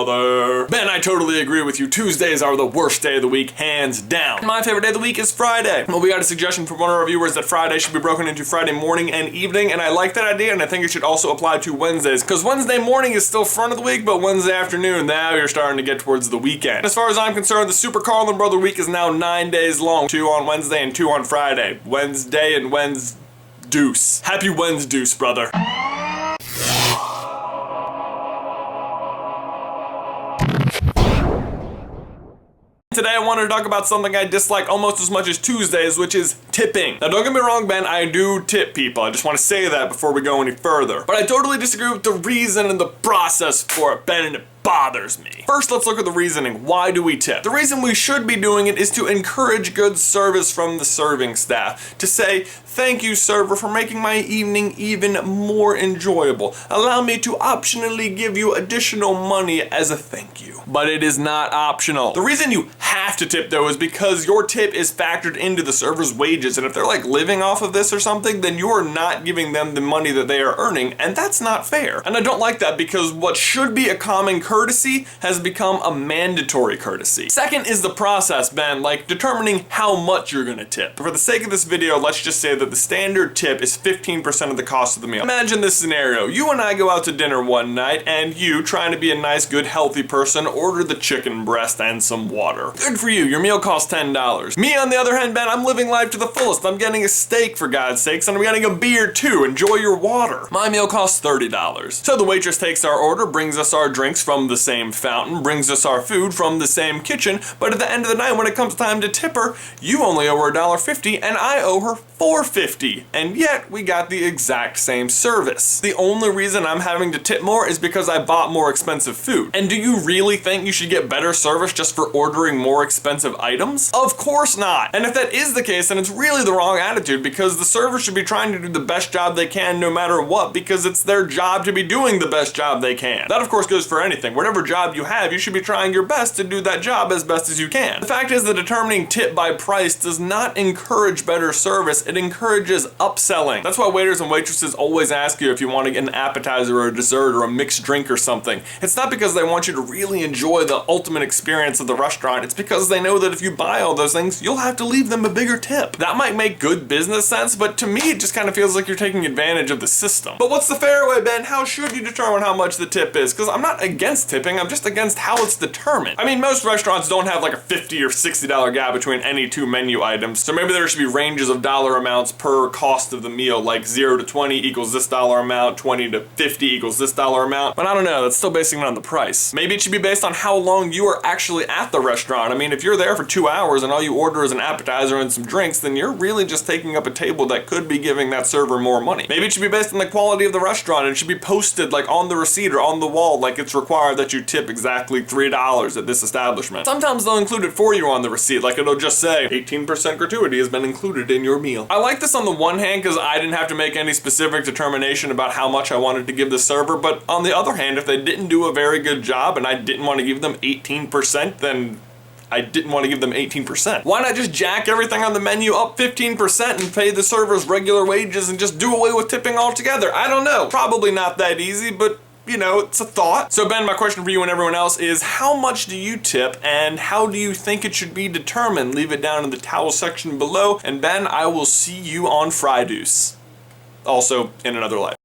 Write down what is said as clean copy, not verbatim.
brother. Ben, I totally agree with you. Tuesdays are the worst day of the week, hands down. My favorite day of the week is Friday. Well, we got a suggestion from one of our viewers that Friday should be broken into Friday morning and evening, and I like that idea, and I think it should also apply to Wednesdays, because Wednesday morning is still front of the week, but Wednesday afternoon, now you're starting to get towards the weekend. As far as I'm concerned, the Super Carlin Brother week is now 9 days long. 2 on Wednesday and 2 on Friday. Wednesday and Wednesdeuce. Happy Wednesdeuce, brother. Today I wanted to talk about something I dislike almost as much as Tuesdays, which is tipping. Now don't get me wrong, Ben, I do tip people. I just want to say that before we go any further. But I totally disagree with the reason and the process for it, Ben, and it bothers me. First, let's look at the reasoning. Why do we tip? The reason we should be doing it is to encourage good service from the serving staff. To say, thank you, server, for making my evening even more enjoyable. Allow me to optionally give you additional money as a thank you. But it is not optional. The reason you have to tip, though, is because your tip is factored into the server's wages, and if they're like living off of this or something, then you are not giving them the money that they are earning, and that's not fair. And I don't like that, because what should be a common courtesy has become a mandatory courtesy. Second is the process, Ben, like determining how much you're gonna tip. For the sake of this video, let's just say that the standard tip is 15% of the cost of the meal. Imagine this scenario. You and I go out to dinner one night, and you, trying to be a nice, good, healthy person, order the chicken breast and some water. Good for you, your meal costs $10. Me, on the other hand, Ben, I'm living life to the fullest. I'm getting a steak, for God's sakes, and I'm getting a beer too. Enjoy your water. My meal costs $30. So the waitress takes our order, brings us our drinks from the same fountain, brings us our food from the same kitchen, but at the end of the night, when it comes time to tip her, you only owe her $1.50 and I owe her $4.50, and yet we got the exact same service. The only reason I'm having to tip more is because I bought more expensive food. And do you really think you should get better service just for ordering more expensive items? Of course not. And if that is the case, then it's really the wrong attitude, because the server should be trying to do the best job they can no matter what, because it's their job to be doing the best job they can. That of course goes for anything. Whatever job you have, you should be trying your best to do that job as best as you can. The fact is that determining tip by price does not encourage better service, it encourages upselling. That's why waiters and waitresses always ask you if you want to get an appetizer or a dessert or a mixed drink or something. It's not because they want you to really enjoy the ultimate experience of the restaurant, it's because they know that if you buy all those things, you'll have to leave them a bigger tip. That might make good business sense, but to me it just kind of feels like you're taking advantage of the system. But what's the fair way, Ben? How should you determine how much the tip is? Because I'm not against tipping, I'm just against how it's determined. I mean, most restaurants don't have like a $50 or $60 gap between any two menu items, so maybe there should be ranges of dollar amounts per cost of the meal, like 0 to 20 equals this dollar amount, 20 to 50 equals this dollar amount, but I don't know, that's still basing it on the price. Maybe it should be based on how long you are actually at the restaurant. I mean, if you're there for 2 hours and all you order is an appetizer and some drinks, then you're really just taking up a table that could be giving that server more money. Maybe it should be based on the quality of the restaurant, and it should be posted like on the receipt or on the wall, like it's required that you tip exactly $3 at this establishment. Sometimes they'll include it for you on the receipt, like it'll just say 18% gratuity has been included in your meal. I like this on the one hand because I didn't have to make any specific determination about how much I wanted to give the server, but on the other hand, if they didn't do a very good job and I didn't want to give them 18%, then I didn't want to give them 18%. Why not just jack everything on the menu up 15% and pay the servers regular wages and just do away with tipping altogether? I don't know. Probably not that easy, but you know, it's a thought. So Ben, my question for you and everyone else is, how much do you tip and how do you think it should be determined? Leave it down in the towel section below. And Ben, I will see you on Wednesdeuce. Also in another life.